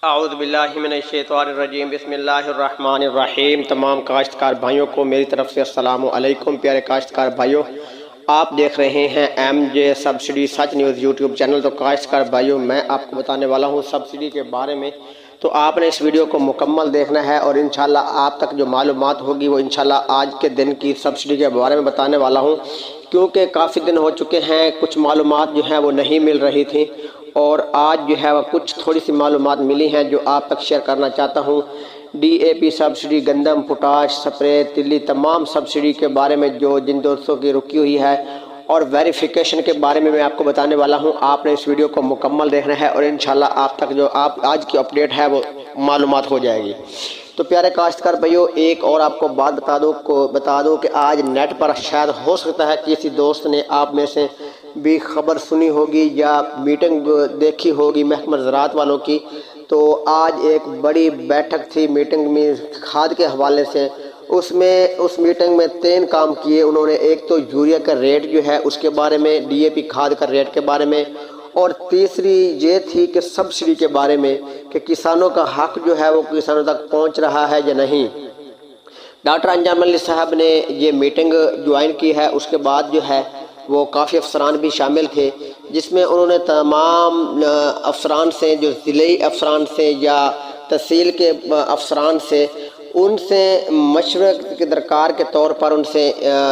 اعوذ باللہ من الشیطان الرجیم، بسم اللہ الرحمن الرحیم۔ تمام کاشتکار بھائیوں کو میری طرف سے السلام علیکم۔ پیارے کاشتکار بھائیوں، آپ دیکھ رہے ہیں ایم جے سبسڈی سچ نیوز یوٹیوب چینل۔ تو کاشتکار بھائیوں، میں آپ کو بتانے والا ہوں سبسڈی کے بارے میں، تو آپ نے اس ویڈیو کو مکمل دیکھنا ہے اور انشاءاللہ آپ تک جو معلومات ہوگی وہ انشاءاللہ آج کے دن کی سبسڈی کے بارے میں بتانے والا ہوں، کیونکہ کافی دن ہو چکے ہیں، کچھ معلومات جو ہیں وہ نہیں مل رہی تھیں، اور آج جو ہے وہ کچھ تھوڑی سی معلومات ملی ہیں جو آپ تک شیئر کرنا چاہتا ہوں۔ ڈی اے پی سبسڈی، گندم، پوٹاش، سپرے، تلی، تمام سبسڈی کے بارے میں جو جن دوستوں کی رکی ہوئی ہے، اور ویریفیکیشن کے بارے میں آپ کو بتانے والا ہوں۔ آپ نے اس ویڈیو کو مکمل دیکھنا ہے اور انشاءاللہ آپ تک جو آج کی اپڈیٹ ہے وہ معلومات ہو جائے گی۔ تو پیارے کاشتکار بھائیوں، ایک اور آپ کو بات بتا دوں کہ آج نیٹ پر شاید ہو سکتا ہے کسی دوست نے آپ میں سے بھی خبر سنی ہوگی یا میٹنگ دیکھی ہوگی محکمہ زراعت والوں کی۔ تو آج ایک بڑی بیٹھک تھی میٹنگ میں کھاد کے حوالے سے۔ اس میٹنگ میں 3 کام کیے انہوں نے۔ ایک تو یوریا کا ریٹ جو ہے اس کے بارے میں، ڈی اے پی کھاد کا ریٹ کے بارے میں، اور تیسری یہ تھی کہ سبسڈی کے بارے میں، کہ کسانوں کا حق جو ہے وہ کسانوں تک پہنچ رہا ہے یا نہیں۔ ڈاکٹر انجم علی صاحب نے یہ میٹنگ جوائن کی ہے، اس کے بعد جو ہے وہ کافی افسران بھی شامل تھے، جس میں انہوں نے تمام افسران سے، جو ضلعی افسران سے یا تحصیل کے افسران سے، ان سے مشورے کے درکار کے طور پر ان سے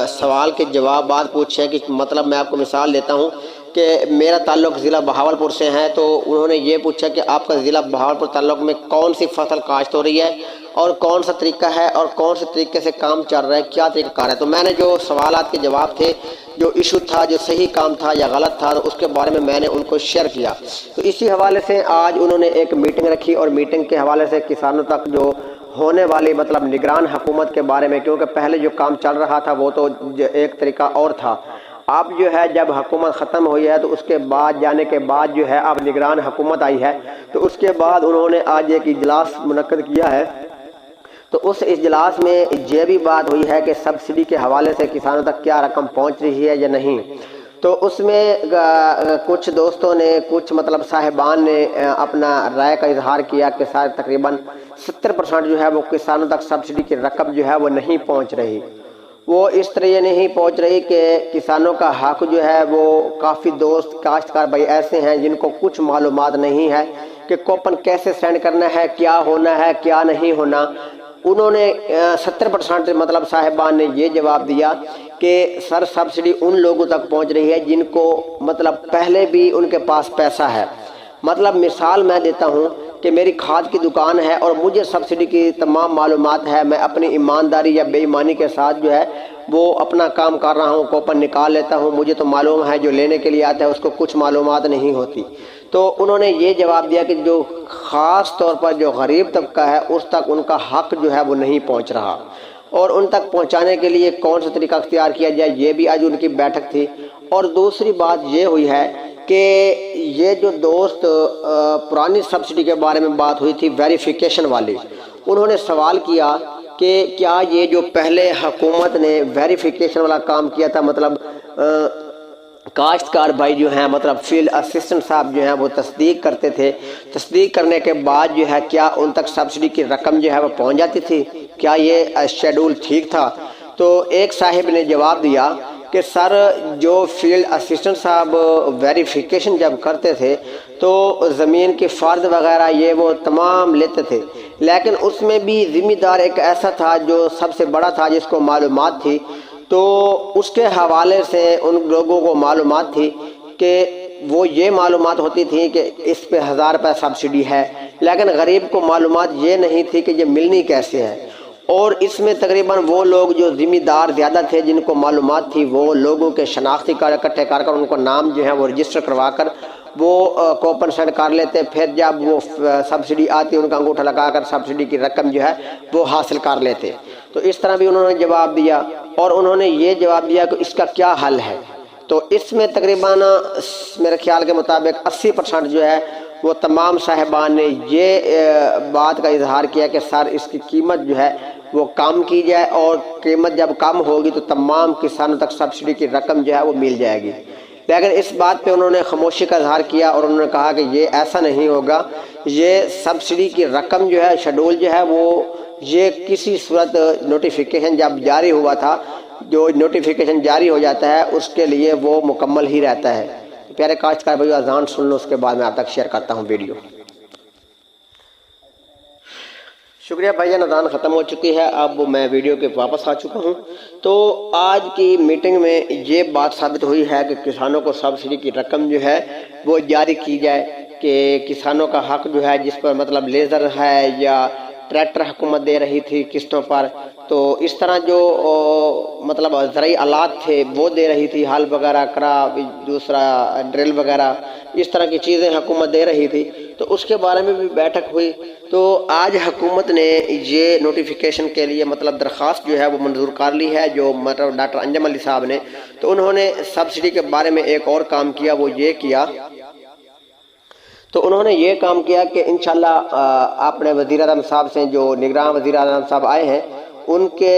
سوال کے جوابات پوچھے۔ کہ مطلب میں آپ کو مثال دیتا ہوں کہ میرا تعلق ضلع بہاولپور سے ہے، تو انہوں نے یہ پوچھا کہ آپ کا ضلع بہاولپور تعلق میں کون سی فصل کاشت ہو رہی ہے اور کون سا طریقہ ہے اور کون سے طریقے سے کام چل رہا ہے، کیا طریقہ کار ہے۔ تو میں نے جو سوالات کے جواب تھے، جو ایشو تھا، جو صحیح کام تھا یا غلط تھا، اس کے بارے میں نے ان کو شیئر کیا۔ تو اسی حوالے سے آج انہوں نے ایک میٹنگ رکھی، اور میٹنگ کے حوالے سے کسانوں تک جو ہونے والی مطلب نگران حکومت کے بارے میں، کیونکہ پہلے جو کام چل رہا تھا وہ تو ایک طریقہ اور تھا۔ اب جو ہے جب حکومت ختم ہوئی ہے تو اس کے بعد جانے کے بعد جو ہے اب نگران حکومت آئی ہے، تو اس کے بعد انہوں نے آج ایک اجلاس منعقد کیا ہے۔ تو اس اجلاس میں یہ بھی بات ہوئی ہے کہ سبسڈی کے حوالے سے کسانوں تک کیا رقم پہنچ رہی ہے یا نہیں۔ تو اس میں کچھ دوستوں نے، کچھ مطلب صاحبان نے اپنا رائے کا اظہار کیا کہ تقریباً 70% جو ہے وہ کسانوں تک سبسڈی کی رقم جو ہے وہ نہیں پہنچ رہی۔ وہ اس طرح یہ نہیں پہنچ رہی کہ کسانوں کا حق جو ہے وہ، کافی دوست کاشتکار بھائی ایسے ہیں جن کو کچھ معلومات نہیں ہے کہ کوپن کیسے سینڈ کرنا ہے، کیا ہونا ہے، کیا نہیں ہونا۔ انہوں نے 70% مطلب صاحبان نے یہ جواب دیا کہ سر سبسڈی ان لوگوں تک پہنچ رہی ہے جن کو مطلب پہلے بھی ان کے پاس پیسہ ہے۔ مطلب مثال میں دیتا ہوں کہ میری کھاد کی دکان ہے اور مجھے سبسڈی کی تمام معلومات ہے، میں اپنی ایمانداری یا بے ایمانی کے ساتھ جو ہے وہ اپنا کام کر رہا ہوں، کوپن نکال لیتا ہوں، مجھے تو معلوم ہے، جو لینے کے لیے آتا ہے اس کو کچھ معلومات نہیں ہوتی۔ تو انہوں نے یہ جواب دیا کہ جو خاص طور پر جو غریب طبقہ ہے اس تک ان کا حق جو ہے وہ نہیں پہنچ رہا، اور ان تک پہنچانے کے لیے کون سا طریقہ اختیار کیا جائے، یہ بھی آج ان کی بیٹھک تھی۔ اور دوسری بات یہ ہوئی ہے کہ یہ جو دوست پرانی سبسڈی کے بارے میں بات ہوئی تھی ویریفیکیشن والی، انہوں نے سوال کیا کہ کیا یہ جو پہلے حکومت نے ویریفیکیشن والا کام کیا تھا، مطلب کاشتکار بھائی جو ہیں، مطلب فیلڈ اسسٹنٹ صاحب جو ہیں وہ تصدیق کرتے تھے، تصدیق کرنے کے بعد جو ہے کیا ان تک سبسڈی کی رقم جو ہے وہ پہنچ جاتی تھی، کیا یہ شیڈول ٹھیک تھا؟ تو ایک صاحب نے جواب دیا کہ سر جو فیلڈ اسسٹنٹ صاحب ویریفیکیشن جب کرتے تھے تو زمین کے فرد وغیرہ یہ وہ تمام لیتے تھے، لیکن اس میں بھی ذمہ دار ایک ایسا تھا جو سب سے بڑا تھا، جس کو معلومات تھی۔ تو اس کے حوالے سے ان لوگوں کو معلومات تھی کہ وہ یہ معلومات ہوتی تھی کہ اس پہ 1000 روپے سبسڈی ہے، لیکن غریب کو معلومات یہ نہیں تھی کہ یہ ملنی کیسے ہے۔ اور اس میں تقریباً وہ لوگ جو ذمہ دار زیادہ تھے، جن کو معلومات تھی، وہ لوگوں کے شناختی کارڈ اکٹھے کر کر ان کو نام جو ہے وہ رجسٹر کروا کر وہ کوپن سینڈ کر لیتے، پھر جب وہ سبسڈی آتی ان کا انگوٹھا لگا کر سبسڈی کی رقم جو ہے وہ حاصل کر لیتے۔ تو اس طرح بھی انہوں نے جواب دیا، اور انہوں نے یہ جواب دیا کہ اس کا کیا حل ہے۔ تو اس میں تقریباً میرے خیال کے مطابق 80% جو ہے وہ تمام صاحبان نے یہ بات کا اظہار کیا کہ سر اس کی قیمت جو ہے وہ کم کی جائے، اور قیمت جب کم ہوگی تو تمام کسانوں تک سبسڈی کی رقم جو ہے وہ مل جائے گی۔ لیکن اس بات پہ انہوں نے خاموشی کا اظہار کیا اور انہوں نے کہا کہ یہ ایسا نہیں ہوگا، یہ سبسڈی کی رقم جو ہے، شیڈول جو ہے، وہ یہ کسی صورت نوٹیفیکیشن جب جاری ہوا تھا، جو نوٹیفیکیشن جاری ہو جاتا ہے اس کے لیے وہ مکمل ہی رہتا ہے۔ پیارے کاشتکار بھائیو، اذان سن لو، اس کے بعد میں آپ تک شیئر کرتا ہوں ویڈیو۔ شکریہ بھائی جان، اذان ختم ہو چکی ہے، اب میں ویڈیو کے واپس آ چکا ہوں۔ تو آج کی میٹنگ میں یہ بات ثابت ہوئی ہے کہ کسانوں کو سبسڈی کی رقم جو ہے وہ جاری کی جائے، کہ کسانوں کا حق جو ہے، جس پر مطلب لیزر ہے یا ٹریکٹر حکومت دے رہی تھی قسطوں پر، تو اس طرح جو مطلب زرعی آلات تھے وہ دے رہی تھی، ہل وغیرہ، کرا، دوسرا ڈرل وغیرہ، اس طرح کی چیزیں حکومت دے رہی تھی، تو اس کے بارے میں بھی بیٹھک ہوئی۔ تو آج حکومت نے یہ نوٹیفیکیشن کے لیے مطلب درخواست جو ہے وہ منظور کر لی ہے، جو مطلب ڈاکٹر انجم علی صاحب نے، تو انہوں نے سبسڈی کے بارے میں ایک اور کام کیا، وہ یہ کیا، تو انہوں نے یہ کام کیا کہ انشاءاللہ اپنے وزیر اعظم صاحب سے، جو نگراں وزیر اعظم صاحب آئے ہیں، ان کے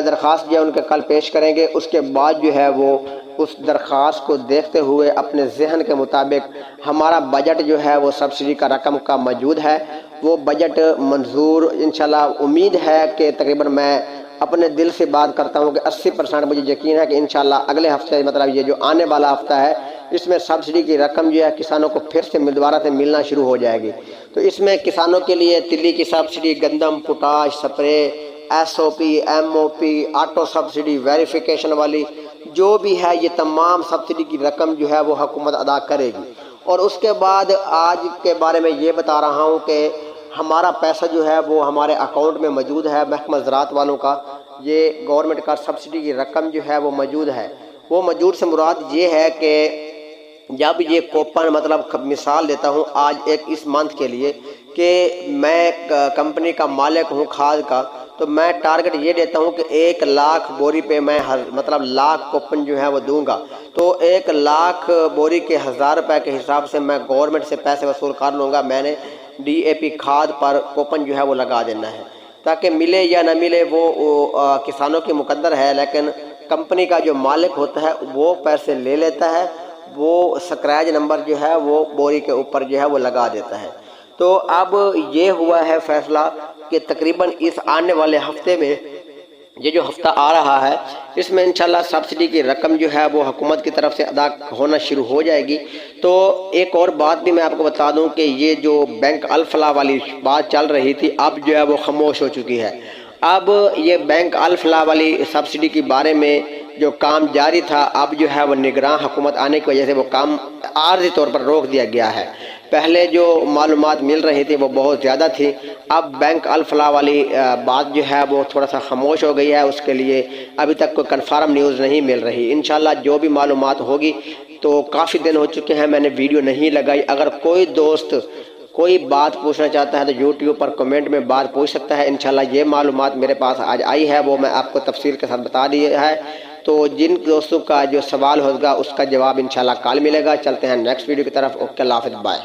درخواست جو ہے ان کے کل پیش کریں گے۔ اس کے بعد جو ہے وہ اس درخواست کو دیکھتے ہوئے اپنے ذہن کے مطابق ہمارا بجٹ جو ہے وہ سبسڈی کا رقم کا موجود ہے، وہ بجٹ منظور انشاءاللہ امید ہے کہ تقریباً میں اپنے دل سے بات کرتا ہوں کہ 80% مجھے یقین ہے کہ انشاءاللہ اگلے ہفتے، مطلب یہ جو آنے والا ہفتہ ہے، اس میں سبسڈی کی رقم جو ہے کسانوں کو پھر سے دوبارہ سے ملنا شروع ہو جائے گی۔ تو اس میں کسانوں کے لیے تلی کی سبسڈی، گندم، پوٹاش، سپرے، ایس او پی، ایم او پی، آٹو سبسڈی، ویریفیکیشن والی جو بھی ہے، یہ تمام سبسڈی کی رقم جو ہے وہ حکومت ادا کرے گی۔ اور اس کے بعد آج کے بارے میں یہ بتا رہا ہوں کہ ہمارا پیسہ جو ہے وہ ہمارے اکاؤنٹ میں موجود ہے، محکمہ زراعت والوں کا، یہ گورنمنٹ کا سبسڈی کی رقم جو ہے وہ موجود ہے۔ وہ موجود سے مراد یہ ہے کہ جب یہ کوپن، مطلب مثال دیتا ہوں آج ایک اس منتھ کے لیے، کہ میں کمپنی کا مالک ہوں کھاد کا، تو میں ٹارگٹ یہ دیتا ہوں کہ 1,00,000 بوری پہ میں مطلب 1,00,000 کوپن جو ہے وہ دوں گا، تو 1,00,000 بوری کے 1,000 روپے کے حساب سے میں گورنمنٹ سے پیسے وصول کر لوں گا۔ میں نے ڈی اے پی کھاد پر کوپن جو ہے وہ لگا دینا ہے، تاکہ ملے یا نہ ملے وہ کسانوں کی مقدر ہے، لیکن کمپنی کا جو مالک ہوتا ہے وہ پیسے لے لیتا ہے، وہ سکریج نمبر جو ہے وہ بوری کے اوپر جو ہے وہ لگا دیتا ہے۔ تو اب یہ ہوا ہے فیصلہ کہ تقریباً اس آنے والے ہفتے میں، یہ جو ہفتہ آ رہا ہے، اس میں انشاءاللہ سبسڈی کی رقم جو ہے وہ حکومت کی طرف سے ادا ہونا شروع ہو جائے گی۔ تو ایک اور بات بھی میں آپ کو بتا دوں کہ یہ جو بینک الفلاح والی بات چل رہی تھی، اب جو ہے وہ خاموش ہو چکی ہے۔ اب یہ بینک الفلاح والی سبسڈی کے بارے میں جو کام جاری تھا، اب جو ہے وہ نگراں حکومت آنے کی وجہ سے وہ کام عارضی طور پر روک دیا گیا ہے۔ پہلے جو معلومات مل رہی تھی وہ بہت زیادہ تھی، اب بینک الفلاح والی بات جو ہے وہ تھوڑا سا خاموش ہو گئی ہے، اس کے لیے ابھی تک کوئی کنفرم نیوز نہیں مل رہی۔ انشاءاللہ جو بھی معلومات ہوگی، تو کافی دن ہو چکے ہیں میں نے ویڈیو نہیں لگائی، اگر کوئی دوست کوئی بات پوچھنا چاہتا ہے تو یوٹیوب پر کمنٹ میں بات پوچھ سکتا ہے۔ انشاءاللہ یہ معلومات میرے پاس آج آئی ہے، وہ میں آپ کو تفصیل کے ساتھ بتا دیا ہے۔ تو جن دوستوں کا جو سوال ہوگا اس کا جواب انشاءاللہ کل ملے گا۔ چلتے ہیں نیکسٹ ویڈیو کی طرف۔ اوکے، اللہ حافظ، بائے۔